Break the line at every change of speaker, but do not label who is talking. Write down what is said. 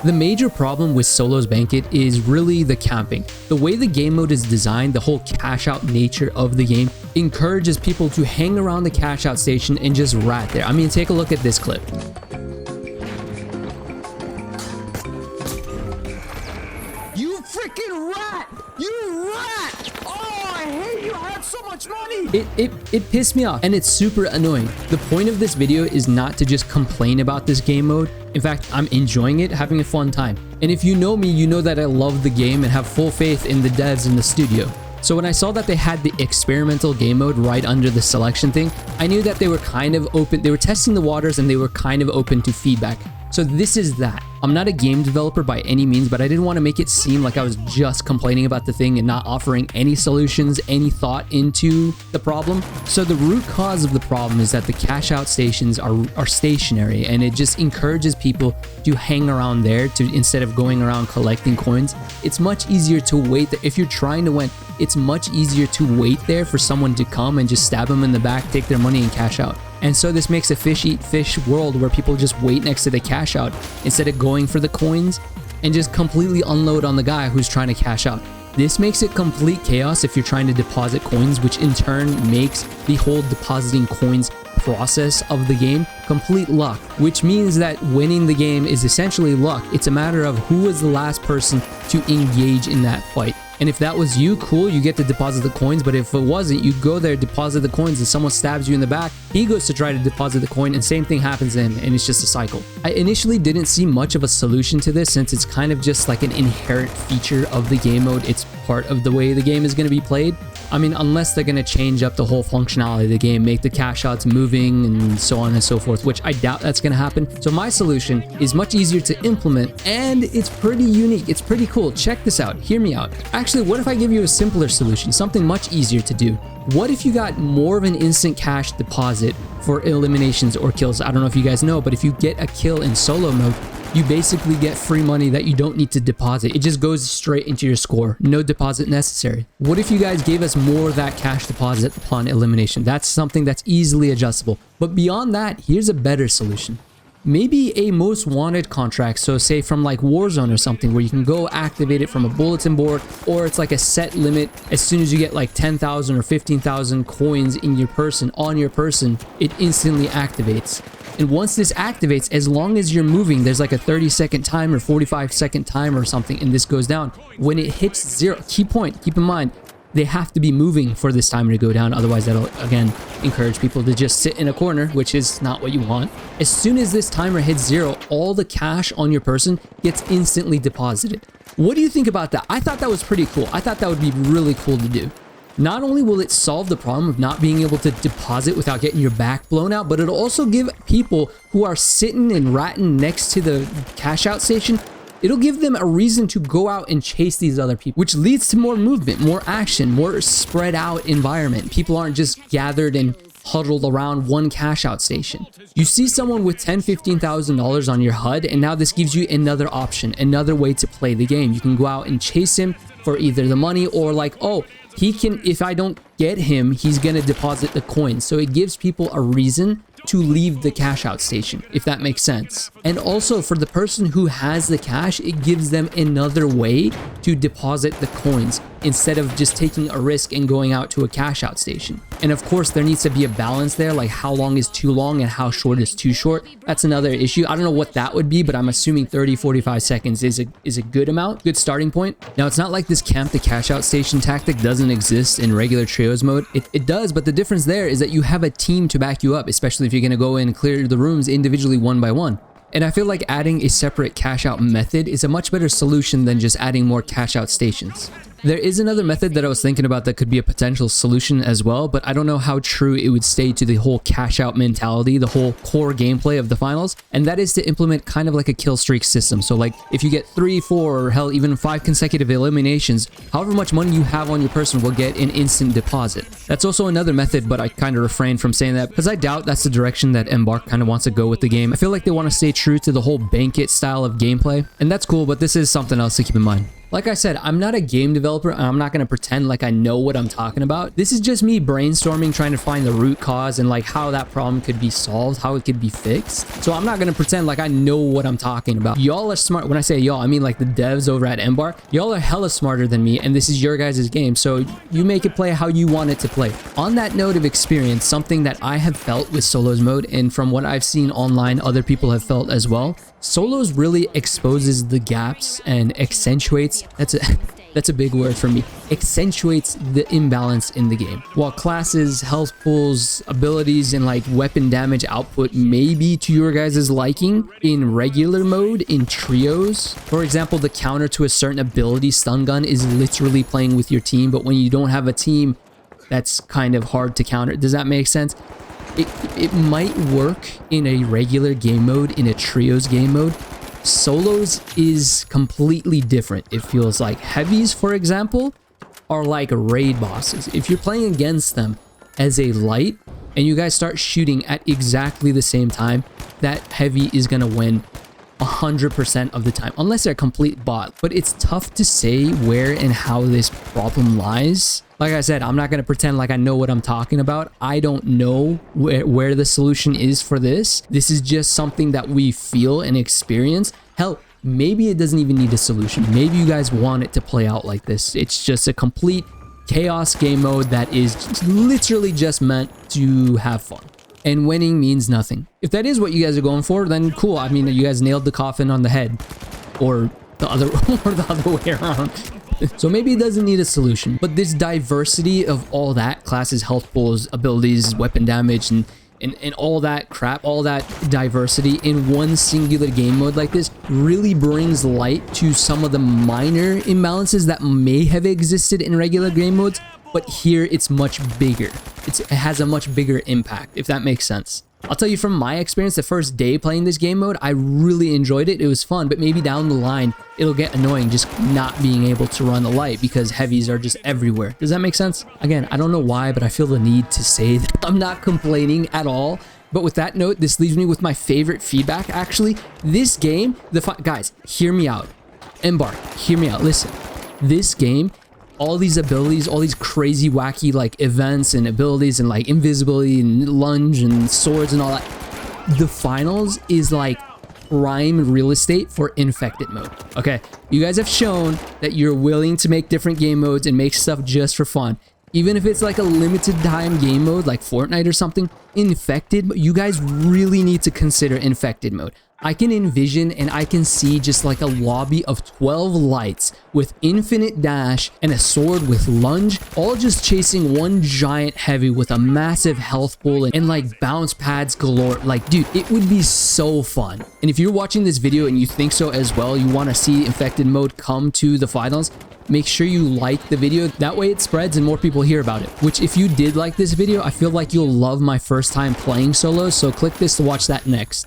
The major problem with Solo's Banquet is really the camping. The way the game mode is designed, the whole cash out nature of the game encourages people to hang around the cash out station and just rat there. I mean, take a look at this clip.
You freaking rat! You rat! Oh, I hate you! I have so much money!
It pissed me off, and it's super annoying. The point of this video is not to just complain about this game mode. In fact, I'm enjoying it, having a fun time. And if you know me, you know that I love the game and have full faith in the devs in the studio. So when I saw that they had the experimental game mode right under the selection thing, I knew that they were kind of open, they were testing the waters and they were kind of open to feedback. So this is that. I'm not a game developer by any means, but I didn't want to make it seem like I was just complaining about the thing and not offering any solutions, any thought into the problem. So the root cause of the problem is that the cash out stations are stationary, and it just encourages people to hang around there instead of going around collecting coins. It's much easier to wait there. If you're trying to win, it's much easier to wait there for someone to come and just stab them in the back, take their money and cash out. And so this makes a fish eat fish world where people just wait next to the cash out instead of going for the coins and just completely unload on the guy who's trying to cash out. This makes it complete chaos if you're trying to deposit coins, which in turn makes the whole depositing coins process of the game complete luck, which means that winning the game is essentially luck. It's a matter of who was the last person to engage in that fight. And if that was you, cool, you get to deposit the coins. But if it wasn't, you go there, deposit the coins, and someone stabs you in the back, he goes to try to deposit the coin, and same thing happens to him, and it's just a cycle. I initially didn't see much of a solution to this, since it's kind of just like an inherent feature of the game mode. It's part of the way the game is going to be played. I mean, unless they're going to change up the whole functionality of the game, make the cash outs moving and so on and so forth, which I doubt that's going to happen. So my solution is much easier to implement, and it's pretty unique. It's pretty cool. Check this out. Hear me out. Actually, what if I give you a simpler solution, something much easier to do? What if you got more of an instant cash deposit for eliminations or kills? I don't know if you guys know, but if you get a kill in solo mode, you basically get free money that you don't need to deposit. It just goes straight into your score. No deposit necessary. What if you guys gave us more of that cash deposit upon elimination? That's something that's easily adjustable. But beyond that, here's a better solution. Maybe a most wanted contract, so say from like Warzone or something, where you can go activate it from a bulletin board, or it's like a set limit. As soon as you get like 10,000 or 15,000 coins in your person, on your person, it instantly activates. And once this activates, as long as you're moving, there's like a 30-second timer, 45-second timer or something, and this goes down. When it hits zero, keep in mind, they have to be moving for this timer to go down. Otherwise, that'll, again, encourage people to just sit in a corner, which is not what you want. As soon as this timer hits zero, all the cash on your person gets instantly deposited. What do you think about that? I thought that was pretty cool. I thought that would be really cool to do. Not only will it solve the problem of not being able to deposit without getting your back blown out, but it'll also give people who are sitting and ratting next to the cash out station, it'll give them a reason to go out and chase these other people, which leads to more movement, more action, more spread out environment. People aren't just gathered and huddled around one cash out station. You see someone with $10,000, $15,000 on your HUD, and now this gives you another option, another way to play the game. You can go out and chase him for either the money or like, oh, he can, if I don't get him, he's gonna deposit the coins. So it gives people a reason to leave the cash out station, if that makes sense. And also for the person who has the cash, it gives them another way to deposit the coins instead of just taking a risk and going out to a cash out station. And of course, there needs to be a balance there, like how long is too long and how short is too short. That's another issue. I don't know what that would be, but I'm assuming 30, 45 seconds is a good amount, good starting point. Now, it's not like this camp the cash out station tactic doesn't exist in regular trios mode. It does, but the difference there is that you have a team to back you up, especially if you're gonna go in and clear the rooms individually one by one. And I feel like adding a separate cash out method is a much better solution than just adding more cash out stations. There is another method that I was thinking about that could be a potential solution as well, but I don't know how true it would stay to the whole cash out mentality, the whole core gameplay of the finals, and that is to implement kind of like a kill streak system. So like if you get 3, 4, or hell, even 5 consecutive eliminations, however much money you have on your person will get an instant deposit. That's also another method, but I kind of refrain from saying that because I doubt that's the direction that Embark kind of wants to go with the game. I feel like they want to stay true to the whole banquet style of gameplay, and that's cool, but this is something else to keep in mind. Like I said, I'm not a game developer and I'm not going to pretend like I know what I'm talking about. This is just me brainstorming, trying to find the root cause and like how that problem could be solved, how it could be fixed. So I'm not going to pretend like I know what I'm talking about. Y'all are smart. When I say y'all, I mean like the devs over at Embark. Y'all are hella smarter than me and this is your guys' game. So you make it play how you want it to play. On that note of experience, something that I have felt with solos mode and from what I've seen online, other people have felt as well. Solos really exposes the gaps and accentuates, that's a big word for me, accentuates the imbalance in the game. While classes, health pools, abilities, and like weapon damage output may be to your guys' liking in regular mode, in trios. For example, the counter to a certain ability, stun gun, is literally playing with your team, but when you don't have a team, that's kind of hard to counter. Does that make sense? It might work in a regular game mode, in a trios game mode. Solos is completely different. It feels like heavies, for example, are like raid bosses. If you're playing against them as a light and you guys start shooting at exactly the same time, that heavy is gonna win 100% of the time, unless they're a complete bot. But it's tough to say where and how this problem lies. Like I said, I'm not going to pretend like I know what I'm talking about. I don't know where the solution is for this. This is just something that we feel and experience. Hell, maybe it doesn't even need a solution. Maybe you guys want it to play out like this. It's just a complete chaos game mode that is literally just meant to have fun. And winning means nothing. If that is what you guys are going for, then cool. I mean, you guys nailed the coffin on the head, or the other way around. So maybe it doesn't need a solution. But this diversity of all that, classes, health pools, abilities, weapon damage, and all that crap, all that diversity in one singular game mode like this really brings light to some of the minor imbalances that may have existed in regular game modes. But here it's much bigger. It has a much bigger impact, if that makes sense. I'll tell you from my experience, the first day playing this game mode, I really enjoyed it. It was fun, but maybe down the line, it'll get annoying just not being able to run the light because heavies are just everywhere. Does that make sense? Again, I don't know why, but I feel the need to say that I'm not complaining at all. But with that note, this leaves me with my favorite feedback, actually. This game, guys, hear me out. Embark, hear me out. Listen, this game, all these abilities, all these crazy wacky like events and abilities and like invisibility and lunge and swords and all that, the finals is like prime real estate for infected mode. Okay, you guys have shown that you're willing to make different game modes and make stuff just for fun. Even if it's like a limited time game mode like Fortnite or something, infected, you guys really need to consider infected mode. I can envision and I can see just like a lobby of 12 lights with infinite dash and a sword with lunge, all just chasing one giant heavy with a massive health pool and like bounce pads galore. Like, dude, it would be so fun. And if you're watching this video and you think so as well, you want to see infected mode come to the finals, make sure you like the video. That way it spreads and more people hear about it. Which, if you did like this video, I feel like you'll love my first time playing solos. So click this to watch that next.